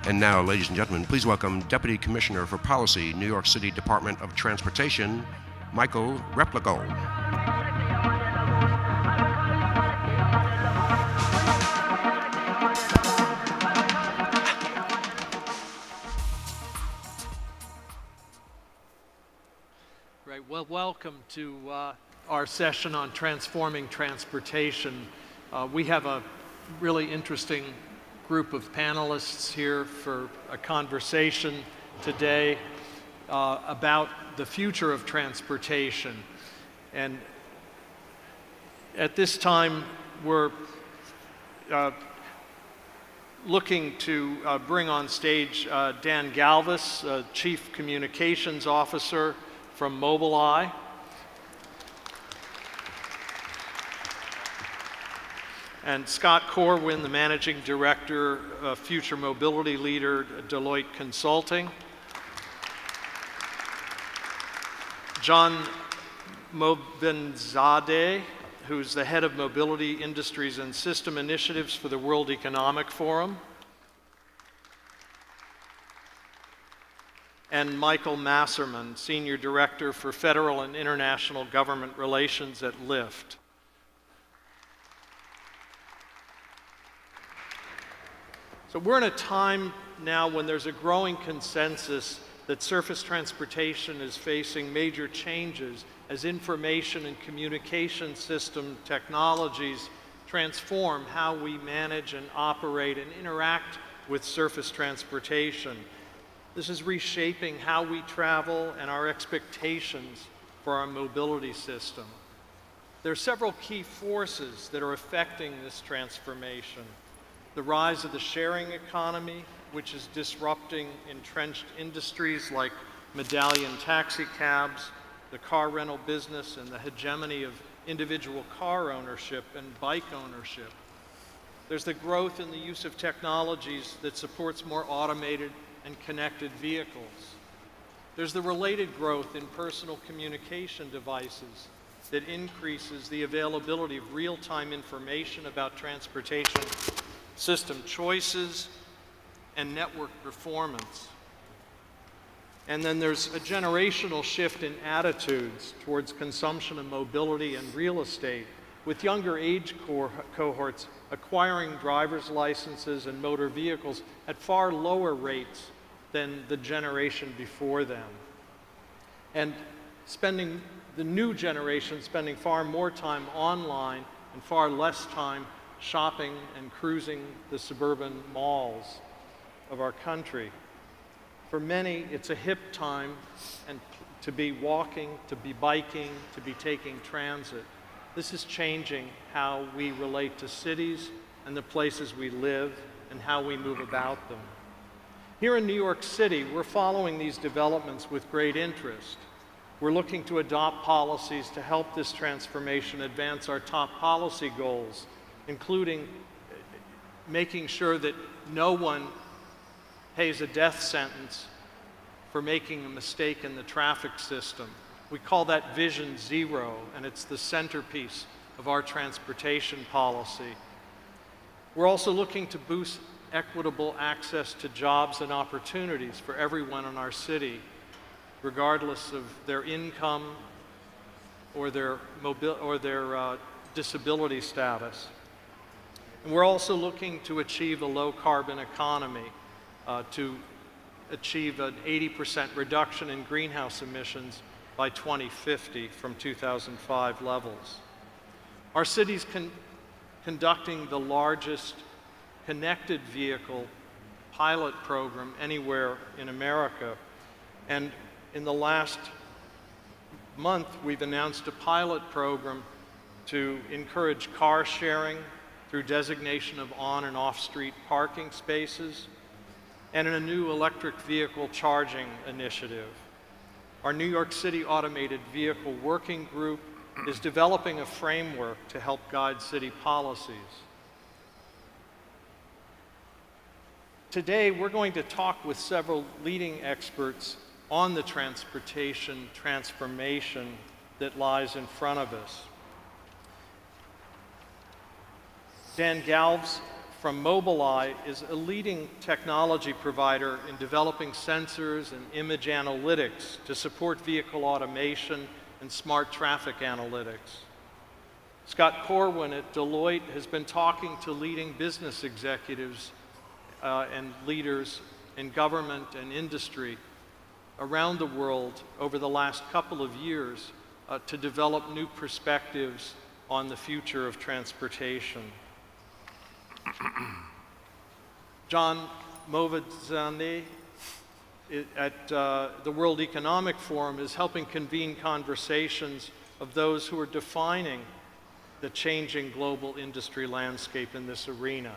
And now, ladies and gentlemen, please welcome Deputy Commissioner for Policy, New York City Department of Transportation, Michael Replogle. Right, well, welcome to our session on transforming transportation. We have a really interesting group of panelists here for a conversation today about the future of transportation. And at this time, we're looking to bring on stage Dan Galves, Chief Communications Officer from Mobileye. And Scott Corwin, the Managing Director, Future Mobility Leader, Deloitte Consulting. John Moavenzadeh, who's the Head of Mobility Industries and System Initiatives for the World Economic Forum. And Michael Masserman, Senior Director for Federal and International Government Relations at Lyft. So we're in a time now when there's a growing consensus that surface transportation is facing major changes as information and communication system technologies transform how we manage and operate and interact with surface transportation. This is reshaping how we travel and our expectations for our mobility system. There are several key forces that are affecting this transformation. The rise of the sharing economy, which is disrupting entrenched industries like medallion taxi cabs, the car rental business, and the hegemony of individual car ownership and bike ownership. There's the growth in the use of technologies that supports more automated and connected vehicles. There's the related growth in personal communication devices that increases the availability of real-time information about transportation system choices and network performance. And then there's a generational shift in attitudes towards consumption of mobility and real estate, with younger age cohorts acquiring driver's licenses and motor vehicles at far lower rates than the generation before them. And the new generation spending far more time online and far less time shopping and cruising the suburban malls of our country. For many, it's a hip time and to be walking, to be biking, to be taking transit. This is changing how we relate to cities and the places we live and how we move about them. Here in New York City, we're following these developments with great interest. We're looking to adopt policies to help this transformation advance our top policy goals, including making sure that no one pays a death sentence for making a mistake in the traffic system. We call that Vision Zero, and it's the centerpiece of our transportation policy. We're also looking to boost equitable access to jobs and opportunities for everyone in our city, regardless of their income or their disability status. And we're also looking to achieve a low-carbon economy, to achieve an 80% reduction in greenhouse emissions by 2050 from 2005 levels. Our city's conducting the largest connected vehicle pilot program anywhere in America. And in the last month, we've announced a pilot program to encourage car sharing through designation of on and off-street parking spaces, and in a new electric vehicle charging initiative. Our New York City Automated Vehicle Working Group is developing a framework to help guide city policies. Today, we're going to talk with several leading experts on the transportation transformation that lies in front of us. Dan Galves from Mobileye is a leading technology provider in developing sensors and image analytics to support vehicle automation and smart traffic analytics. Scott Corwin at Deloitte has been talking to leading business executives and leaders in government and industry around the world over the last couple of years to develop new perspectives on the future of transportation. John Moavenzadeh at the World Economic Forum is helping convene conversations of those who are defining the changing global industry landscape in this arena.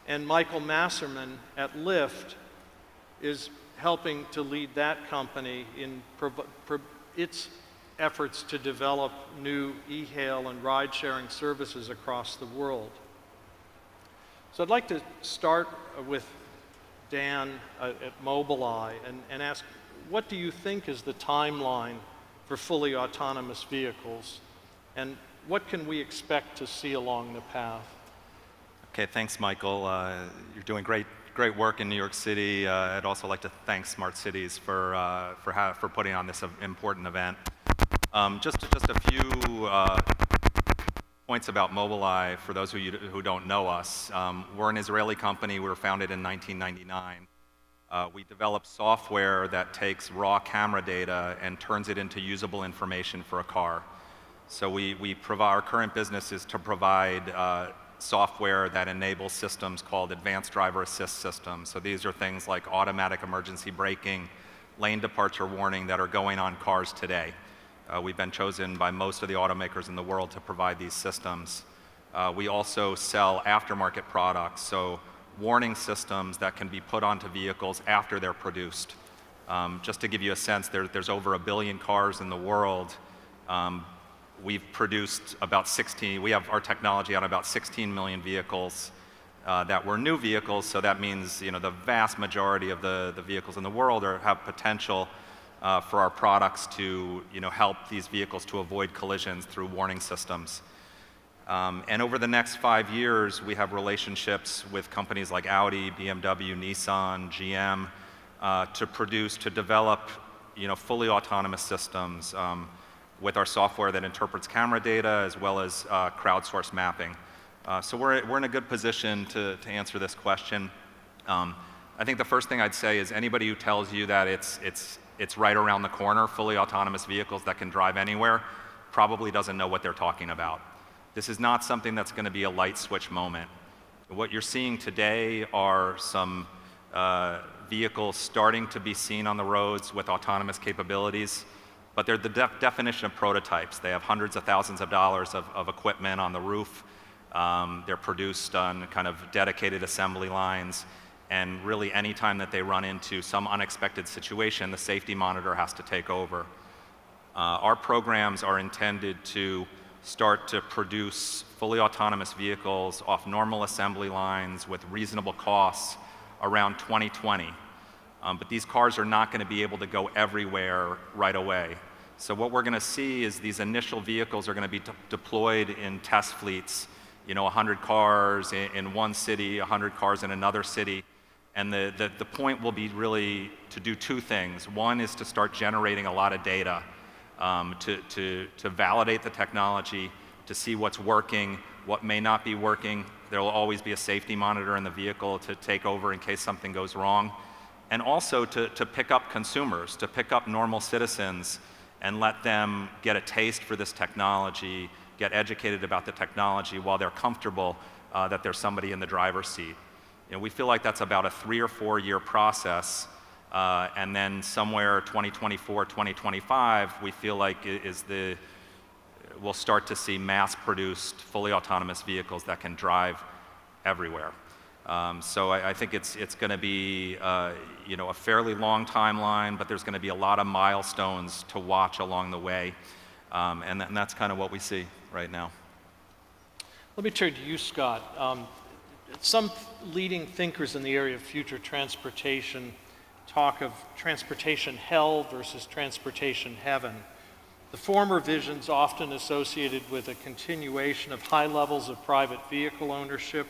And Michael Masserman at Lyft is helping to lead that company in its efforts to develop new e-hail and ride-sharing services across the world. So I'd like to start with Dan at Mobileye and ask, what do you think is the timeline for fully autonomous vehicles? And what can we expect to see along the path? Okay, thanks, Michael. You're doing great work in New York City. I'd also like to thank Smart Cities for putting on this important event. Just a few points about Mobileye for those who don't know us. We're an Israeli company. We were founded in 1999. We develop software that takes raw camera data and turns it into usable information for a car. So our current business is to provide software that enables systems called advanced driver assist systems. So these are things like automatic emergency braking, lane departure warning that are going on cars today. We've been chosen by most of the automakers in the world to provide these systems. We also sell aftermarket products, so warning systems that can be put onto vehicles after they're produced. Just to give you a sense, there's over 1 billion cars in the world. We've produced about 16, we have our technology on about 16 million vehicles that were new vehicles, so that means the vast majority of the vehicles in the world have potential for our products to help these vehicles to avoid collisions through warning systems. And over the next 5 years, we have relationships with companies like Audi, BMW, Nissan, GM to develop fully autonomous systems with our software that interprets camera data as well as crowdsourced mapping. So we're in a good position to answer this question. I think the first thing I'd say is anybody who tells you that it's right around the corner, fully autonomous vehicles that can drive anywhere, probably doesn't know what they're talking about. This is not something that's going to be a light switch moment. What you're seeing today are some vehicles starting to be seen on the roads with autonomous capabilities, but they're the definition of prototypes. They have hundreds of thousands of dollars of equipment on the roof. They're produced on kind of dedicated assembly lines. And really, any time that they run into some unexpected situation, the safety monitor has to take over. Our programs are intended to start to produce fully autonomous vehicles off normal assembly lines with reasonable costs around 2020. But these cars are not going to be able to go everywhere right away. So what we're going to see is these initial vehicles are going to be deployed in test fleets, 100 cars in one city, 100 cars in another city. And the point will be really to do two things. One is to start generating a lot of data to validate the technology, to see what's working, what may not be working. There will always be a safety monitor in the vehicle to take over in case something goes wrong. And also to pick up consumers, to pick up normal citizens and let them get a taste for this technology, get educated about the technology while they're comfortable that there's somebody in the driver's seat. We feel like that's about a 3 or 4 year process, and then somewhere 2024, 2025, we feel like we'll start to see mass-produced, fully autonomous vehicles that can drive everywhere. So I think it's going to be a fairly long timeline, but there's going to be a lot of milestones to watch along the way, and that's kind of what we see right now. Let me turn to you, Scott. Some leading thinkers in the area of future transportation talk of transportation hell versus transportation heaven. The former vision's often associated with a continuation of high levels of private vehicle ownership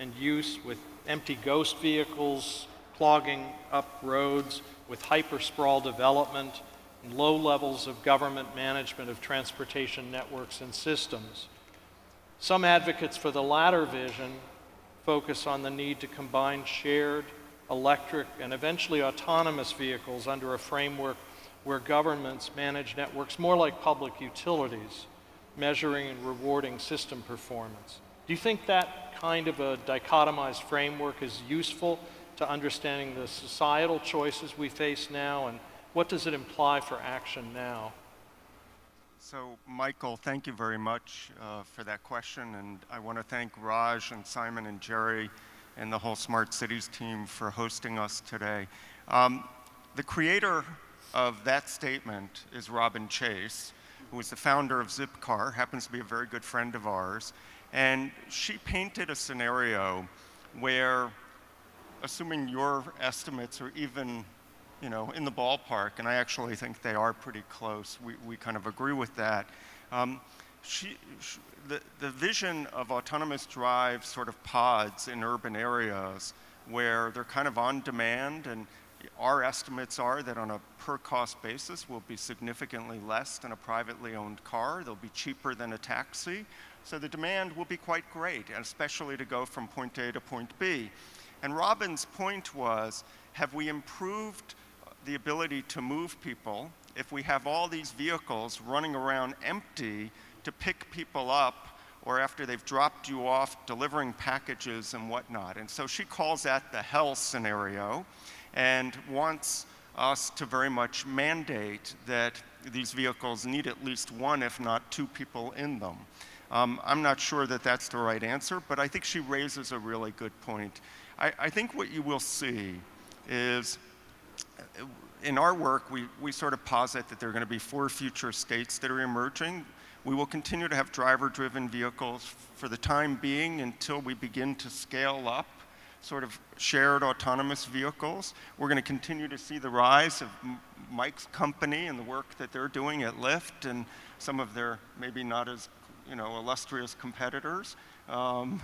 and use with empty ghost vehicles clogging up roads, with hyper-sprawl development, and low levels of government management of transportation networks and systems. Some advocates for the latter vision focus on the need to combine shared, electric, and eventually autonomous vehicles under a framework where governments manage networks more like public utilities, measuring and rewarding system performance. Do you think that kind of a dichotomized framework is useful to understanding the societal choices we face now, and what does it imply for action now? So, Michael, thank you very much for that question, and I want to thank Raj and Simon and Jerry and the whole Smart Cities team for hosting us today. The creator of that statement is Robin Chase, who is the founder of Zipcar, happens to be a very good friend of ours, and she painted a scenario where, assuming your estimates are even in the ballpark, and I actually think they are pretty close. We kind of agree with that. The vision of autonomous drive sort of pods in urban areas where they're kind of on demand, and our estimates are that on a per cost basis will be significantly less than a privately owned car. They'll be cheaper than a taxi. So the demand will be quite great, and especially to go from point A to point B. And Robin's point was, have we improved the ability to move people if we have all these vehicles running around empty to pick people up, or after they've dropped you off, delivering packages and whatnot? And so she calls that the hell scenario and wants us to very much mandate that these vehicles need at least one, if not two people in them. I'm not sure that that's the right answer, but I think she raises a really good point. I think what you will see is, in our work, we sort of posit that there are going to be 4 future states that are emerging. We will continue to have driver-driven vehicles for the time being until we begin to scale up sort of shared autonomous vehicles. We're going to continue to see the rise of Mike's company and the work that they're doing at Lyft and some of their maybe not as illustrious competitors. But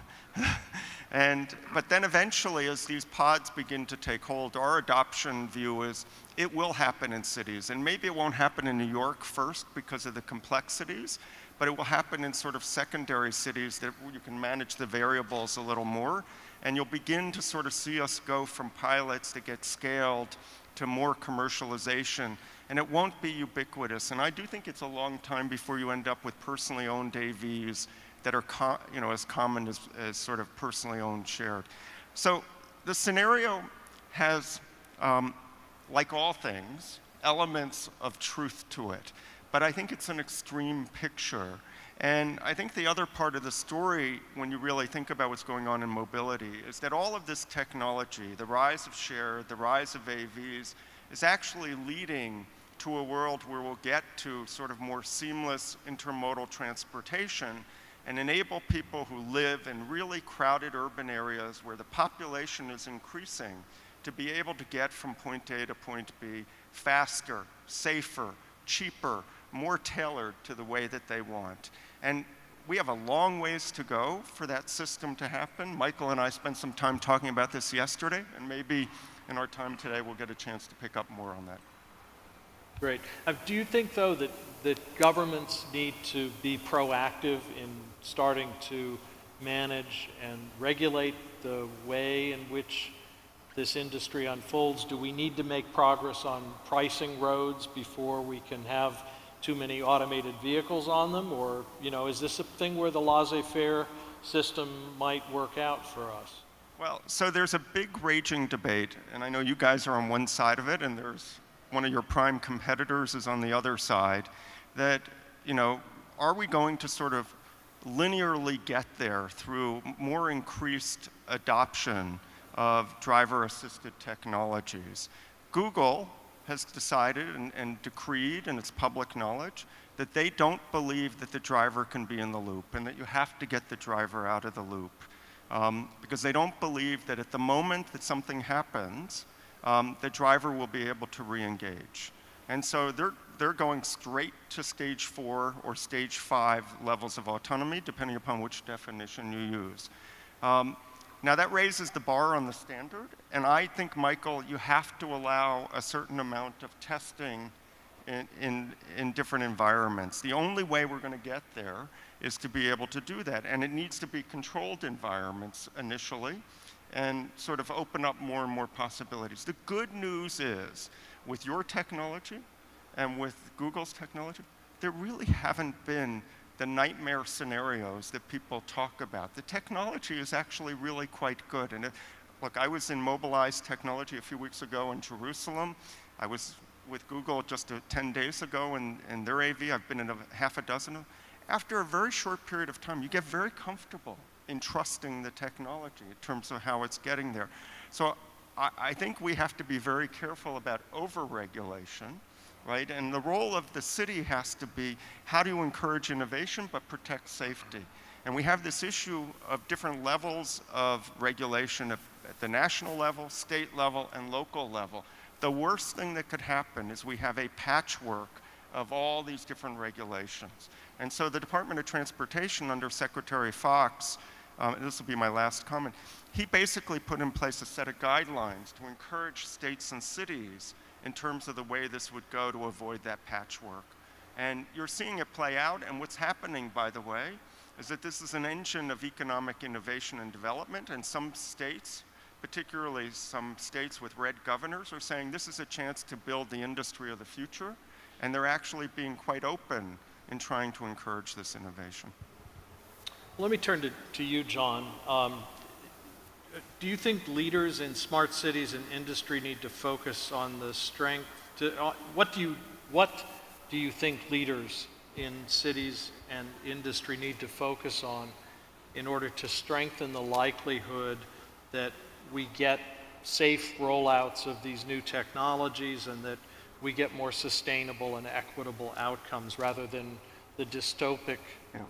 then eventually, as these pods begin to take hold, our adoption view is it will happen in cities. And maybe it won't happen in New York first because of the complexities, but it will happen in sort of secondary cities that you can manage the variables a little more. And you'll begin to sort of see us go from pilots that get scaled to more commercialization. And it won't be ubiquitous. And I do think it's a long time before you end up with personally owned AVs that are as common as sort of personally owned shared. So the scenario has, like all things, elements of truth to it. But I think it's an extreme picture. And I think the other part of the story, when you really think about what's going on in mobility, is that all of this technology, the rise of shared, the rise of AVs, is actually leading to a world where we'll get to sort of more seamless intermodal transportation and enable people who live in really crowded urban areas where the population is increasing to be able to get from point A to point B faster, safer, cheaper, more tailored to the way that they want. And we have a long ways to go for that system to happen. Michael and I spent some time talking about this yesterday, and maybe in our time today we'll get a chance to pick up more on that. Great. Do you think, though, that governments need to be proactive in starting to manage and regulate the way in which this industry unfolds? Do we need to make progress on pricing roads before we can have too many automated vehicles on them? Or, is this a thing where the laissez faire system might work out for us? Well, so there's a big raging debate, and I know you guys are on one side of it, and there's one of your prime competitors is on the other side, that, are we going to sort of linearly get there through more increased adoption of driver-assisted technologies? Google has decided and decreed, and it's public knowledge, that they don't believe that the driver can be in the loop and that you have to get the driver out of the loop. Because they don't believe that at the moment that something happens, the driver will be able to re-engage. And so they're going straight to stage 4 or stage 5 levels of autonomy, depending upon which definition you use. Now that raises the bar on the standard, and I think, Michael, you have to allow a certain amount of testing in different environments. The only way we're going to get there is to be able to do that, and it needs to be controlled environments initially, and sort of open up more and more possibilities. The good news is, with your technology and with Google's technology, there really haven't been the nightmare scenarios that people talk about. The technology is actually really quite good. And look, I was in Mobileye's technology a few weeks ago in Jerusalem. I was with Google just 10 days ago in their AV. I've been in half a dozen of them. After a very short period of time, you get very comfortable in trusting the technology in terms of how it's getting there. So I think we have to be very careful about over-regulation, right? And the role of the city has to be, how do you encourage innovation but protect safety? And we have this issue of different levels of regulation at the national level, state level, and local level. The worst thing that could happen is we have a patchwork of all these different regulations. And so the Department of Transportation under Secretary Fox, and this will be my last comment, he basically put in place a set of guidelines to encourage states and cities in terms of the way this would go to avoid that patchwork. And you're seeing it play out, and what's happening, by the way, is that this is an engine of economic innovation and development, and some states, particularly some states with red governors, are saying this is a chance to build the industry of the future, and they're actually being quite open in trying to encourage this innovation. Let me turn to you, John. Do you think leaders in smart cities and industry need to focus on the strength? What do you think leaders in cities and industry need to focus on in order to strengthen the likelihood that we get safe rollouts of these new technologies and that we get more sustainable and equitable outcomes rather than the dystopic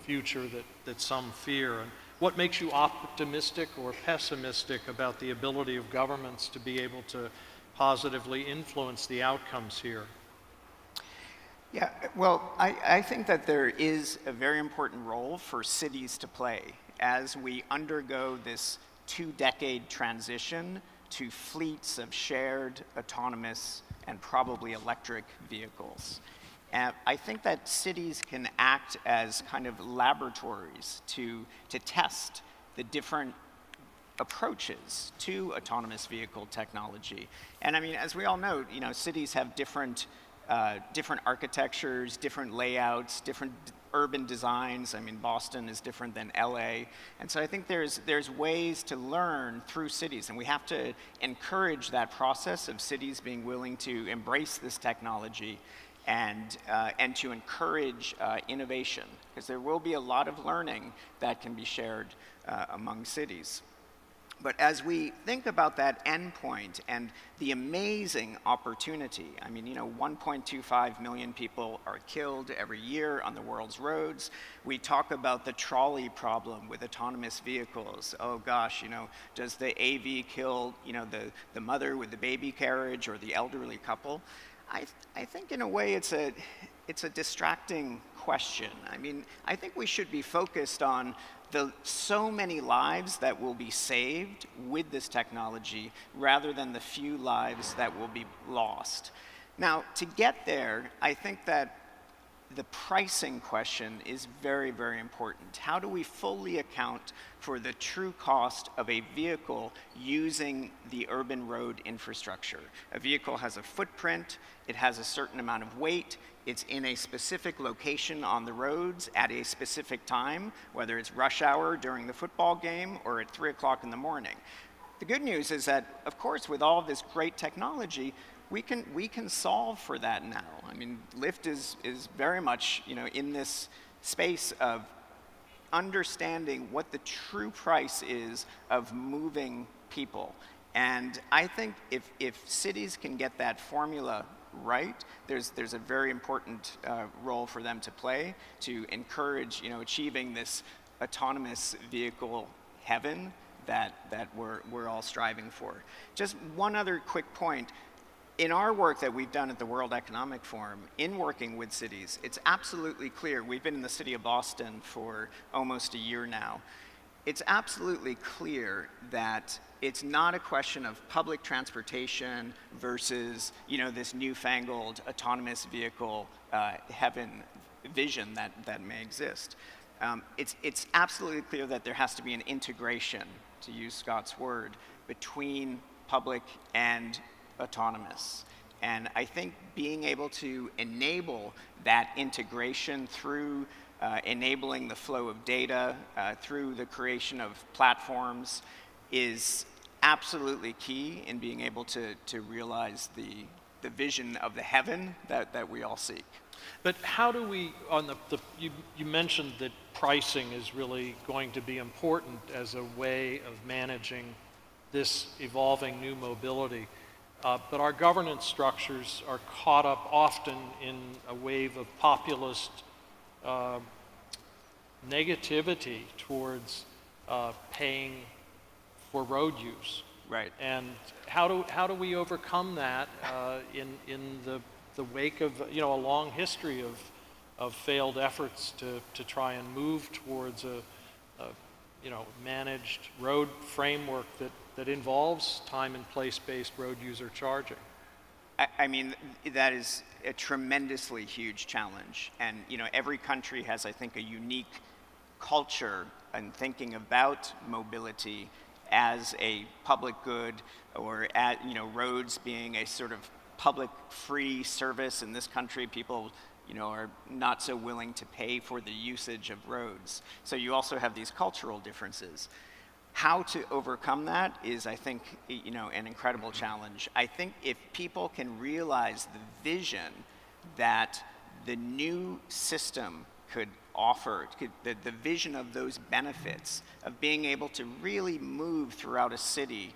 future that some fear? And what makes you optimistic or pessimistic about the ability of governments to be able to positively influence the outcomes here? Yeah, well, I think that there is a very important role for cities to play as we undergo this 2-decade transition to fleets of shared, autonomous, and probably electric vehicles. And I think that cities can act as kind of laboratories to test the different approaches to autonomous vehicle technology. And I mean, as we all know, cities have different architectures, different layouts, different urban designs. I mean, Boston is different than LA. And so I think there's ways to learn through cities, and we have to encourage that process of cities being willing to embrace this technology and to encourage innovation, because there will be a lot of learning that can be shared among cities. But as we think about that endpoint and the amazing opportunity, I mean, 1.25 million people are killed every year on the world's roads. We talk about the trolley problem with autonomous vehicles. Oh gosh, does the AV kill, the mother with the baby carriage or the elderly couple? I think in a way it's a distracting question. I mean, I think we should be focused on so many lives that will be saved with this technology rather than the few lives that will be lost. Now, to get there, I think that the pricing question is very, very important. How do we fully account for the true cost of a vehicle using the urban road infrastructure? A vehicle has a footprint, it has a certain amount of weight, it's in a specific location on the roads at a specific time, whether it's rush hour during the football game or at 3 o'clock in the morning. The good news is that, of course, with all of this great technology, we can solve for that now. I mean, Lyft is very much in this space of understanding what the true price is of moving people. And I think if cities can get that formula right, there's a very important role for them to play to encourage achieving this autonomous vehicle heaven that we're all striving for. Just one other quick point. In our work that we've done at the World Economic Forum, in working with cities, it's absolutely clear. We've been in the city of Boston for almost a year now. It's absolutely clear that it's not a question of public transportation versus, this newfangled autonomous vehicle heaven vision that may exist. It's absolutely clear that there has to be an integration, to use Scott's word, between public and autonomous. And I think being able to enable that integration through enabling the flow of data, through the creation of platforms, is absolutely key in being able to realize the vision of the heaven that we all seek. But how do we, you mentioned that pricing is really going to be important as a way of managing this evolving new mobility. But our governance structures are caught up often in a wave of populist negativity towards paying for road use. Right. And how do we overcome that in the wake of a long history of failed efforts to try and move towards a managed road framework that involves time and place-based road user charging? I mean, that is a tremendously huge challenge. And every country has, I think, a unique culture in thinking about mobility as a public good, or roads being a sort of public free service. In this country, people are not so willing to pay for the usage of roads. So you also have these cultural differences. How to overcome that is, I think, an incredible challenge. I think if people can realize the vision that the new system could offer, the vision of those benefits, of being able to really move throughout a city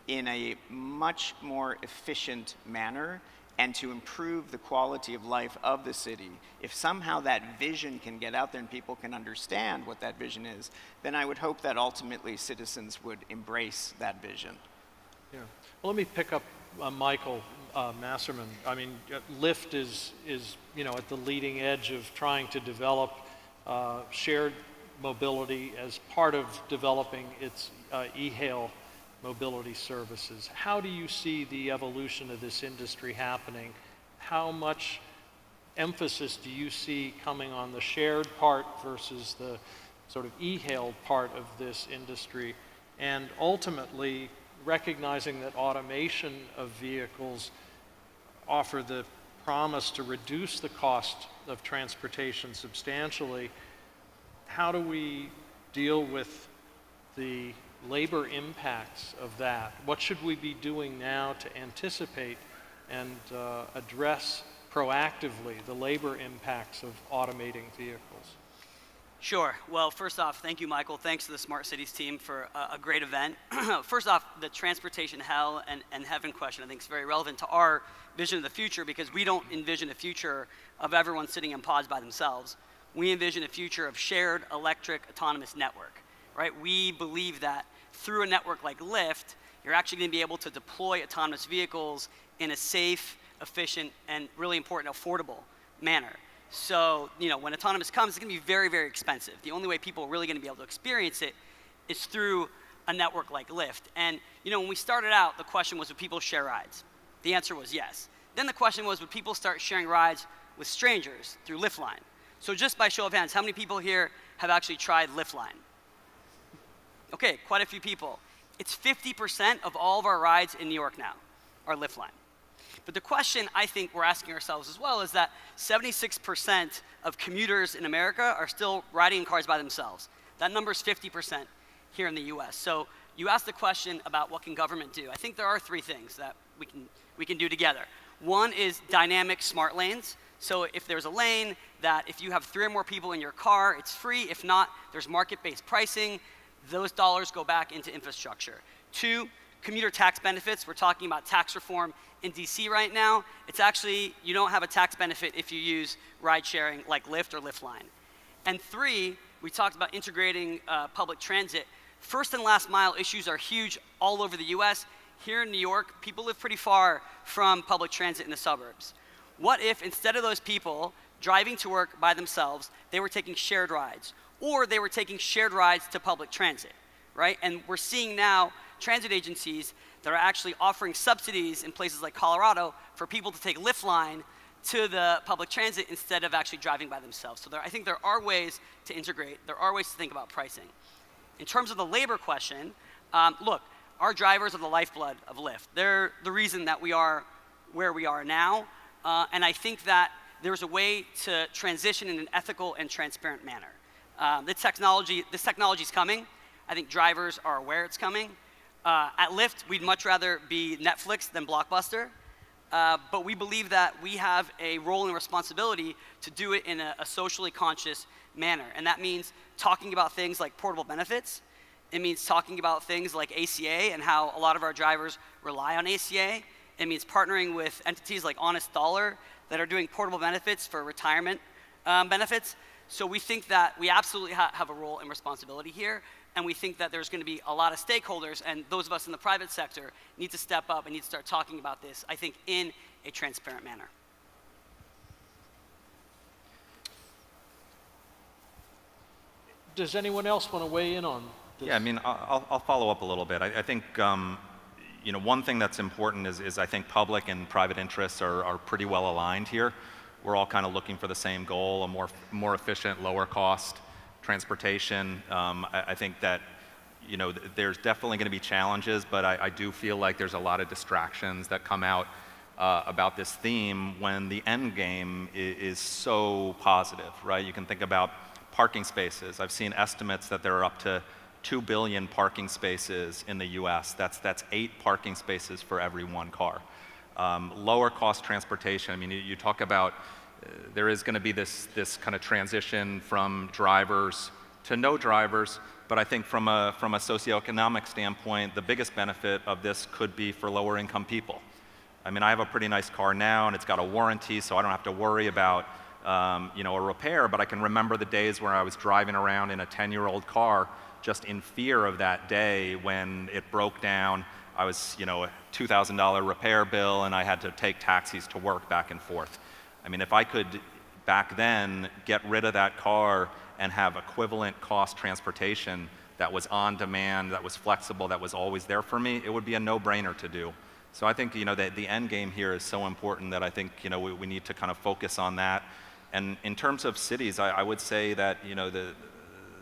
in a much more efficient manner and to improve the quality of life of the city, if somehow that vision can get out there and people can understand what that vision is, then I would hope that ultimately citizens would embrace that vision. Yeah. Well, let me pick up Michael Masserman. I mean, Lyft is at the leading edge of trying to develop shared mobility as part of developing its e-hail mobility services. How do you see the evolution of this industry happening? How much emphasis do you see coming on the shared part versus the sort of e-hailed part of this industry? And ultimately, recognizing that automation of vehicles offer the promise to reduce the cost of transportation substantially, how do we deal with the labor impacts of that? What should we be doing now to anticipate and address proactively the labor impacts of automating vehicles? Sure. Well, first off, thank you, Michael. Thanks to the Smart Cities team for a great event. First off, the transportation hell and heaven question I think is very relevant to our vision of the future, because we don't envision a future of everyone sitting in pods by themselves. We envision a future of shared electric autonomous network, right? We believe that through a network like Lyft, you're actually going to be able to deploy autonomous vehicles in a safe, efficient, and really important, affordable manner. So, when autonomous comes, it's going to be very, very expensive. The only way people are really going to be able to experience it is through a network like Lyft. And, when we started out, the question was, would people share rides? The answer was yes. Then the question was, would people start sharing rides with strangers through Lyftline? So just by show of hands, how many people here have actually tried Lyftline? Okay, quite a few people. It's 50% of all of our rides in New York now are Lyftline. But the question I think we're asking ourselves as well is that 76% of commuters in America are still riding in cars by themselves. That number is 50% here in the US. So you asked the question about what can government do. I think there are three things that we can do together. One is dynamic smart lanes. So if there's a lane that if you have 3 or more people in your car, it's free. If not, there's market-based pricing. Those dollars go back into infrastructure. 2, commuter tax benefits. We're talking about tax reform in DC right now. It's actually, you don't have a tax benefit if you use ride sharing like Lyft or Lyftline. And 3, we talked about integrating public transit. First and last mile issues are huge all over the US. Here in New York, people live pretty far from public transit in the suburbs. What if instead of those people driving to work by themselves, they were taking shared rides? or they were taking shared rides to public transit, right? And we're seeing now transit agencies that are actually offering subsidies in places like Colorado for people to take Lyft line to the public transit instead of actually driving by themselves. So I think there are ways to integrate. There are ways to think about pricing. In terms of the labor question, look, our drivers are the lifeblood of Lyft. They're the reason that we are where we are now. And I think that there's a way to transition in an ethical and transparent manner. This technology is coming. I think drivers are aware it's coming. At Lyft, we'd much rather be Netflix than Blockbuster. But we believe that we have a role and responsibility to do it in a socially conscious manner. And that means talking about things like portable benefits. It means talking about things like ACA and how a lot of our drivers rely on ACA. It means partnering with entities like Honest Dollar that are doing portable benefits for retirement benefits. So we think that we absolutely have a role and responsibility here. And we think that there's going to be a lot of stakeholders, and those of us in the private sector need to step up and need to start talking about this, I think, in a transparent manner. Does anyone else want to weigh in on this? Yeah, I mean, I'll follow up a little bit. I think, you know, one thing that's important is I think public and private interests are pretty well aligned here. We're all kind of looking for the same goal, a more efficient, lower cost transportation. I think that, you know, there's definitely going to be challenges, but I do feel like there's a lot of distractions that come out about this theme when the end game is so positive, right? You can think about parking spaces. I've seen estimates that there are up to 2 billion parking spaces in the US. That's 8 parking spaces for every 1 car. Lower cost transportation. I mean, you talk about there is going to be this kind of transition from drivers to no drivers, but I think from a socioeconomic standpoint, the biggest benefit of this could be for lower income people. I mean, I have a pretty nice car now, and it's got a warranty, so I don't have to worry about you know, a repair, but I can remember the days where I was driving around in a 10-year-old car just in fear of that day when it broke down. I was, you know, a $2,000 repair bill, and I had to take taxis to work back and forth. I mean, if I could, back then, get rid of that car and have equivalent cost transportation that was on demand, that was flexible, that was always there for me, it would be a no-brainer to do. So I think, you know, the end game here is so important that I think, you know, we need to kind of focus on that. And in terms of cities, I would say that, you know,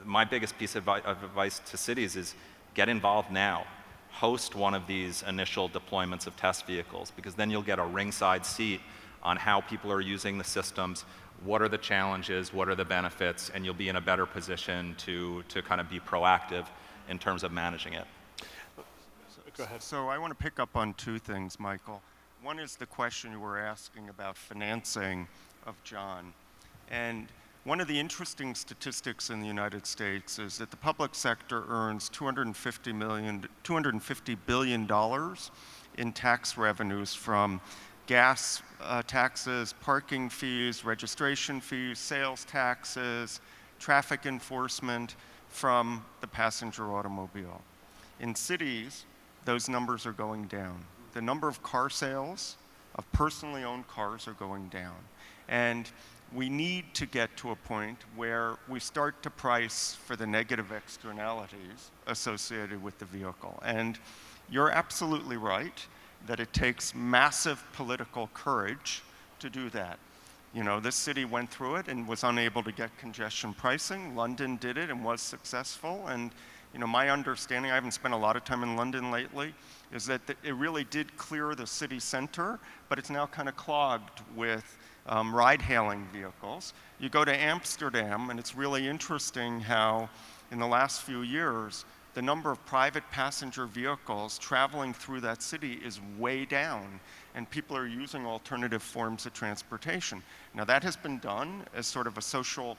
my biggest piece of advice to cities is get involved now. Host one of these initial deployments of test vehicles, because then you'll get a ringside seat on how people are using the systems, what are the challenges, what are the benefits, and you'll be in a better position to kind of be proactive in terms of managing it. Go ahead. So I want to pick up on 2 things, Michael. One is the question you were asking about financing of John. And one of the interesting statistics in the United States is that the public sector earns $250 billion in tax revenues from gas taxes, parking fees, registration fees, sales taxes, traffic enforcement from the passenger automobile. In cities, those numbers are going down. The number of car sales of personally owned cars are going down. And we need to get to a point where we start to price for the negative externalities associated with the vehicle. And you're absolutely right that it takes massive political courage to do that. You know, this city went through it and was unable to get congestion pricing. London did it and was successful. And, you know, my understanding, I haven't spent a lot of time in London lately, is that it really did clear the city center, but it's now kind of clogged with ride-hailing vehicles. You go to Amsterdam, and it's really interesting how in the last few years, the number of private passenger vehicles traveling through that city is way down, and people are using alternative forms of transportation. Now, that has been done as sort of a social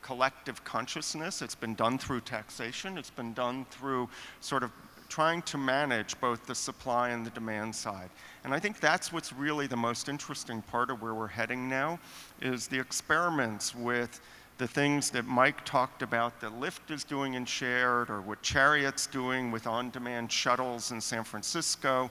collective consciousness. It's been done through taxation. It's been done through sort of trying to manage both the supply and the demand side. And I think that's what's really the most interesting part of where we're heading now, is the experiments with the things that Mike talked about that Lyft is doing in shared, or what Chariot's doing with on-demand shuttles in San Francisco,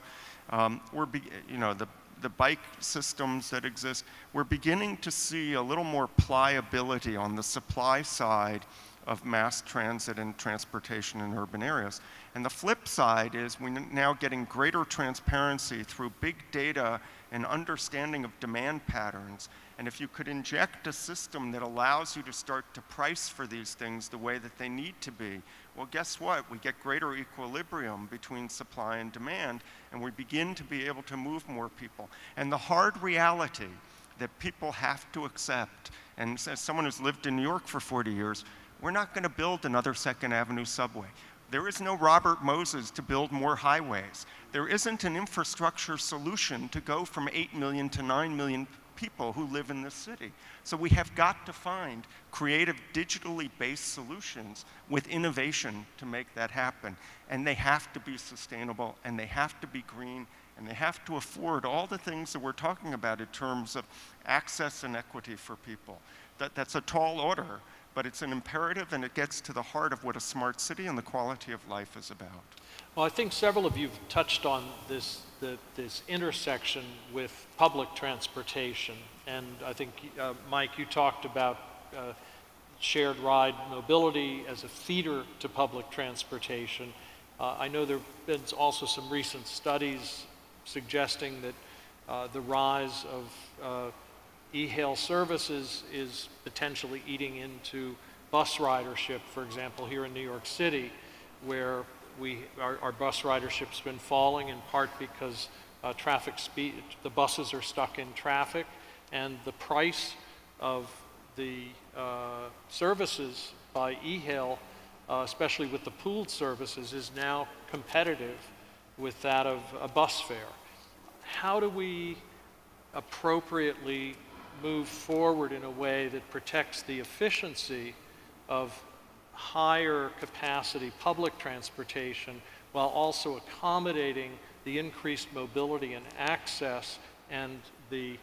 you know, the bike systems that exist. We're beginning to see a little more pliability on the supply side of mass transit and transportation in urban areas. And the flip side is we're now getting greater transparency through big data and understanding of demand patterns. And if you could inject a system that allows you to start to price for these things the way that they need to be, well, guess what? We get greater equilibrium between supply and demand, and we begin to be able to move more people. And the hard reality that people have to accept, and as someone who's lived in New York for 40 years, we're not going to build another Second Avenue subway. There is no Robert Moses to build more highways. There isn't an infrastructure solution to go from 8 million to 9 million people who live in this city. So we have got to find creative, digitally based solutions with innovation to make that happen. And they have to be sustainable, and they have to be green, and they have to afford all the things that we're talking about in terms of access and equity for people. That's a tall order, but it's an imperative, and it gets to the heart of what a smart city and the quality of life is about. Well, I think several of you have touched on this intersection with public transportation. And I think, Mike, you talked about shared ride mobility as a feeder to public transportation. I know there have been also some recent studies suggesting that the rise of e-hail services is potentially eating into bus ridership, for example, here in New York City, where our bus ridership's been falling in part because traffic speed, the buses are stuck in traffic, and the price of the services by e-hail, especially with the pooled services, is now competitive with that of a bus fare. How do we appropriately move forward in a way that protects the efficiency of higher capacity public transportation while also accommodating the increased mobility and access and the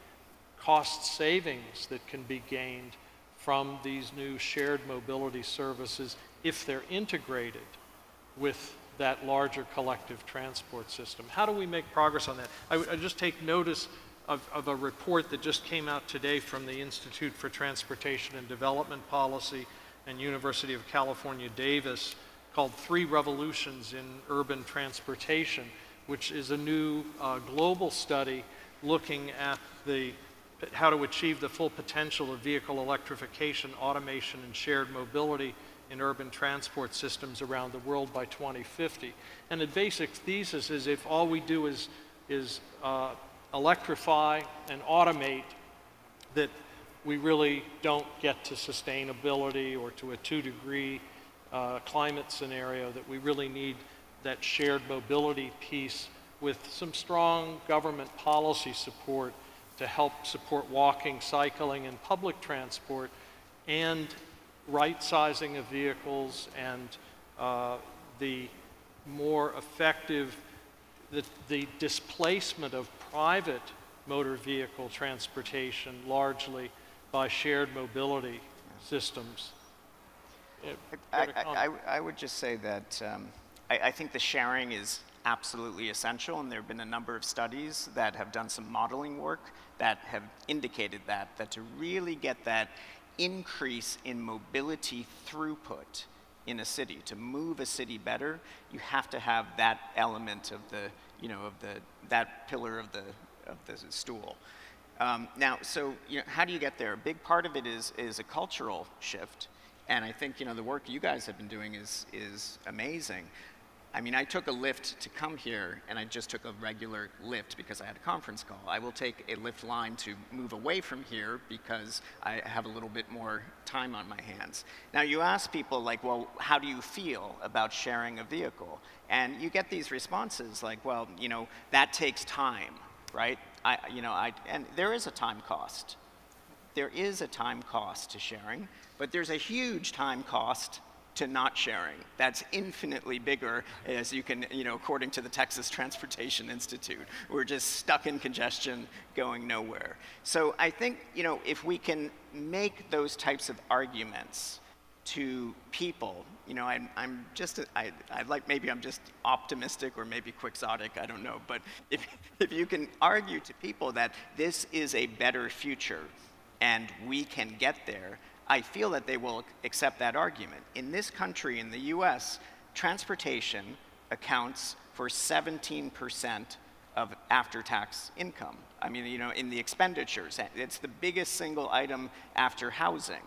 cost savings that can be gained from these new shared mobility services if they're integrated with that larger collective transport system? How do we make progress on that? I just take notice of a report that just came out today from the Institute for Transportation and Development Policy and University of California, Davis, called 3 Revolutions in Urban Transportation, which is a new global study looking at how to achieve the full potential of vehicle electrification, automation, and shared mobility in urban transport systems around the world by 2050. And the basic thesis is if all we do is electrify and automate, that we really don't get to sustainability or to a 2-degree climate scenario, that we really need that shared mobility piece with some strong government policy support to help support walking, cycling, and public transport, and right-sizing of vehicles and the more effective, the displacement of private motor vehicle transportation largely by shared mobility systems. I would just say that I think the sharing is absolutely essential, and there have been a number of studies that have done some modeling work that have indicated that to really get that increase in mobility throughput in a city, to move a city better, you have to have that element of that pillar of the stool. Now, so how do you get there? A big part of it is a cultural shift, and I think the work you guys have been doing is amazing. I mean, I took a Lyft to come here, and I just took a regular Lyft because I had a conference call. I will take a Lyft line to move away from here because I have a little bit more time on my hands. Now, you ask people like, well, how do you feel about sharing a vehicle? And you get these responses like, well, that takes time, right? And there is a time cost. There is a time cost to sharing, but there's a huge time cost to not sharing. That's infinitely bigger, as you can, according to the Texas Transportation Institute. We're just stuck in congestion, going nowhere. So I think, if we can make those types of arguments to people, I'm just optimistic or maybe quixotic, I don't know, but if you can argue to people that this is a better future and we can get there, I feel that they will accept that argument. In this country, in the US, transportation accounts for 17% of after-tax income. I mean, you know, in the expenditures, it's the biggest single item after housing.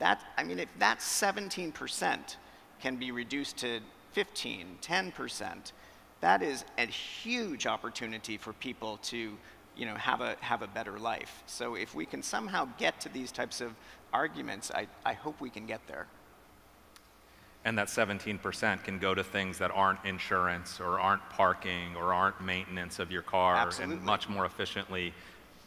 I mean, if that 17% can be reduced to 15, 10%, that is a huge opportunity for people to, you know, have a better life. So if we can somehow get to these types of arguments, I hope we can get there. And that 17% can go to things that aren't insurance or aren't parking or aren't maintenance of your car. Absolutely. And much more efficiently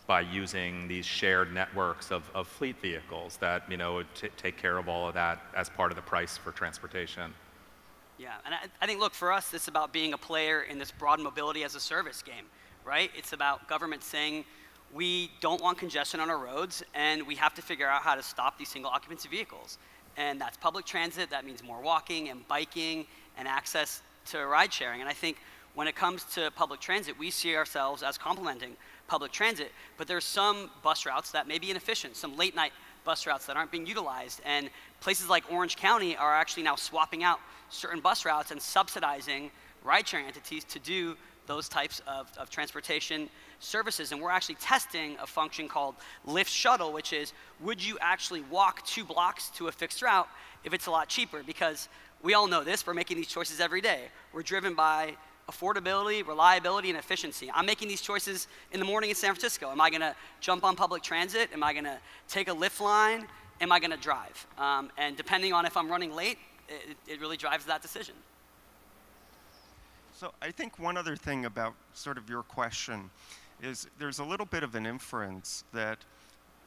by using these shared networks of fleet vehicles that, you know, take care of all of that as part of the price for transportation. Yeah, and I think, look, for us, it's about being a player in this broad mobility as a service game, right? It's about government saying, we don't want congestion on our roads, and we have to figure out how to stop these single occupancy vehicles. And that's public transit. That means more walking and biking and access to ride sharing. And I think when it comes to public transit, we see ourselves as complementing public transit, but there's some bus routes that may be inefficient, some late night bus routes that aren't being utilized. And places like Orange County are actually now swapping out certain bus routes and subsidizing ride sharing entities to do those types of transportation services. And we're actually testing a function called Lyft Shuttle, which is, would you actually walk 2 blocks to a fixed route if it's a lot cheaper? Because we all know this, we're making these choices every day. We're driven by affordability, reliability, and efficiency. I'm making these choices in the morning in San Francisco. Am I gonna jump on public transit? Am I gonna take a Lyft line? Am I gonna drive? And depending on if I'm running late, it really drives that decision. So I think one other thing about sort of your question is there's a little bit of an inference that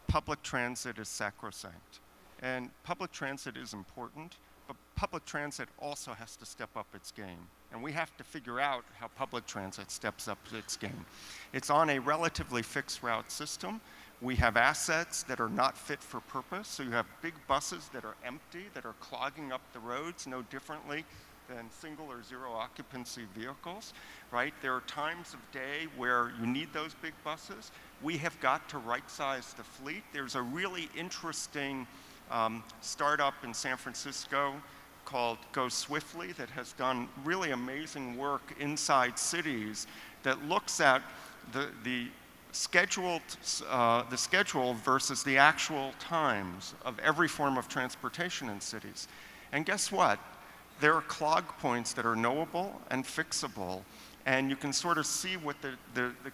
public transit is sacrosanct. And public transit is important, but public transit also has to step up its game. And we have to figure out how public transit steps up its game. It's on a relatively fixed route system. We have assets that are not fit for purpose. So you have big buses that are empty, that are clogging up the roads no differently than single or zero occupancy vehicles, right? There are times of day where you need those big buses. We have got to right-size the fleet. There's a really interesting startup in San Francisco called Go Swiftly that has done really amazing work inside cities that looks at the schedule versus the actual times of every form of transportation in cities. And guess what? There are clog points that are knowable and fixable, and you can sort of see what the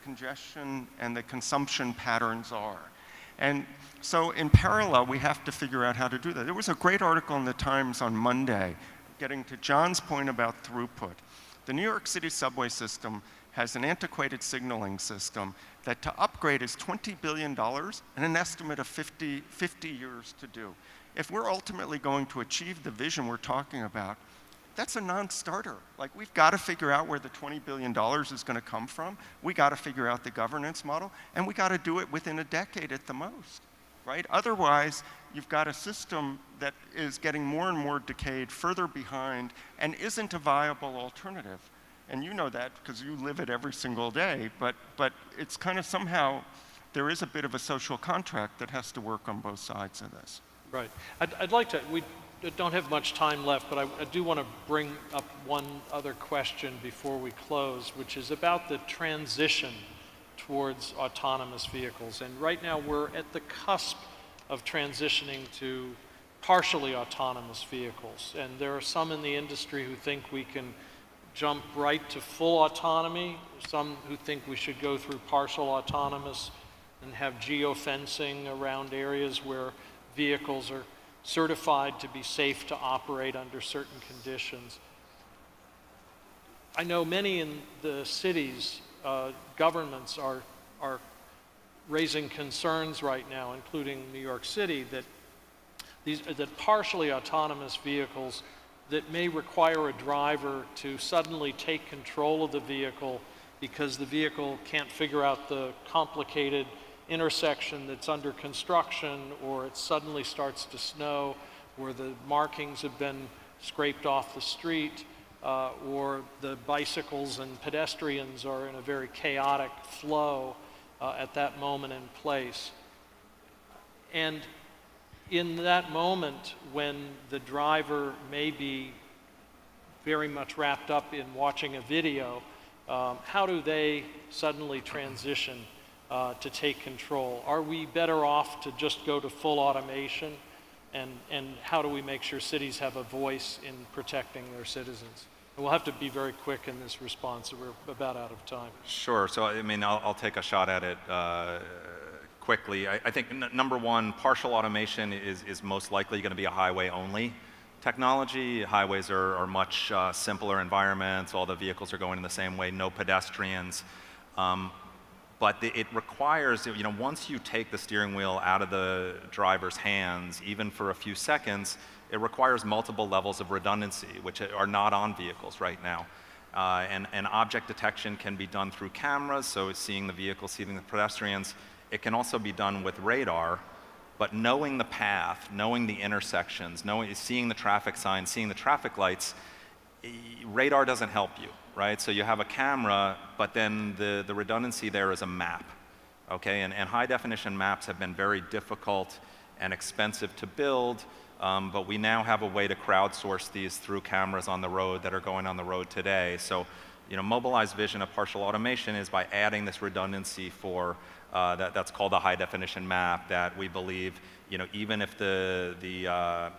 congestion and the consumption patterns are. And so in parallel, we have to figure out how to do that. There was a great article in the Times on Monday, getting to John's point about throughput. The New York City subway system has an antiquated signaling system that to upgrade is $20 billion and an estimate of 50 years to do. If we're ultimately going to achieve the vision we're talking about, that's a non-starter. Like, we've got to figure out where the $20 billion is going to come from. We got to figure out the governance model, and we got to do it within a decade at the most, right? Otherwise, you've got a system that is getting more and more decayed, further behind, and isn't a viable alternative. And you know that because you live it every single day, but it's kind of somehow, there is a bit of a social contract that has to work on both sides of this. Right. I'd like to, we don't have much time left, but I do want to bring up one other question before we close, which is about the transition towards autonomous vehicles. And right now we're at the cusp of transitioning to partially autonomous vehicles. And there are some in the industry who think we can jump right to full autonomy, some who think we should go through partial autonomous and have geofencing around areas where vehicles are certified to be safe to operate under certain conditions. I know many in the cities, governments are raising concerns right now, including New York City, that partially autonomous vehicles that may require a driver to suddenly take control of the vehicle because the vehicle can't figure out the complicated intersection that's under construction, or it suddenly starts to snow, or the markings have been scraped off the street, or the bicycles and pedestrians are in a very chaotic flow at that moment in place. And in that moment when the driver may be very much wrapped up in watching a video, how do they suddenly transition to take control? Are we better off to just go to full automation? And how do we make sure cities have a voice in protecting their citizens? And we'll have to be very quick in this response, so we're about out of time. Sure. So, I mean, I'll take a shot at it quickly. I think number one, partial automation is most likely going to be a highway-only technology. Highways are much simpler environments. All the vehicles are going in the same way, no pedestrians. But it requires, you know, once you take the steering wheel out of the driver's hands, even for a few seconds, it requires multiple levels of redundancy, which are not on vehicles right now. And object detection can be done through cameras, so seeing the vehicle, seeing the pedestrians. It can also be done with radar, but knowing the path, knowing the intersections, seeing the traffic signs, seeing the traffic lights, radar doesn't help you, right? So you have a camera, but then the redundancy there is a map, okay? And high definition maps have been very difficult and expensive to build, but we now have a way to crowdsource these through cameras on the road that are going on the road today. So, you know, Mobileye's vision of partial automation is by adding this redundancy for that's called a high definition map that we believe, you know, even if the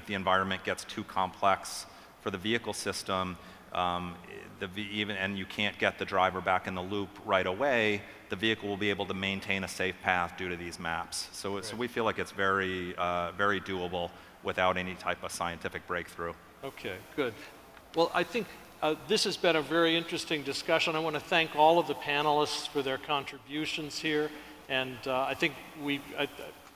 environment gets too complex for the vehicle system, and you can't get the driver back in the loop right away, the vehicle will be able to maintain a safe path due to these maps. So we feel like it's very, very doable without any type of scientific breakthrough. Okay, good. Well, I think this has been a very interesting discussion. I want to thank all of the panelists for their contributions here, and I think we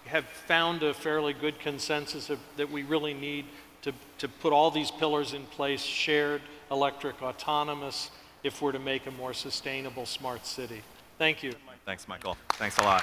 have found a fairly good consensus that we really need to put all these pillars in place: shared, electric, autonomous, if we're to make a more sustainable, smart city. Thank you. Thanks, Michael. Thanks a lot.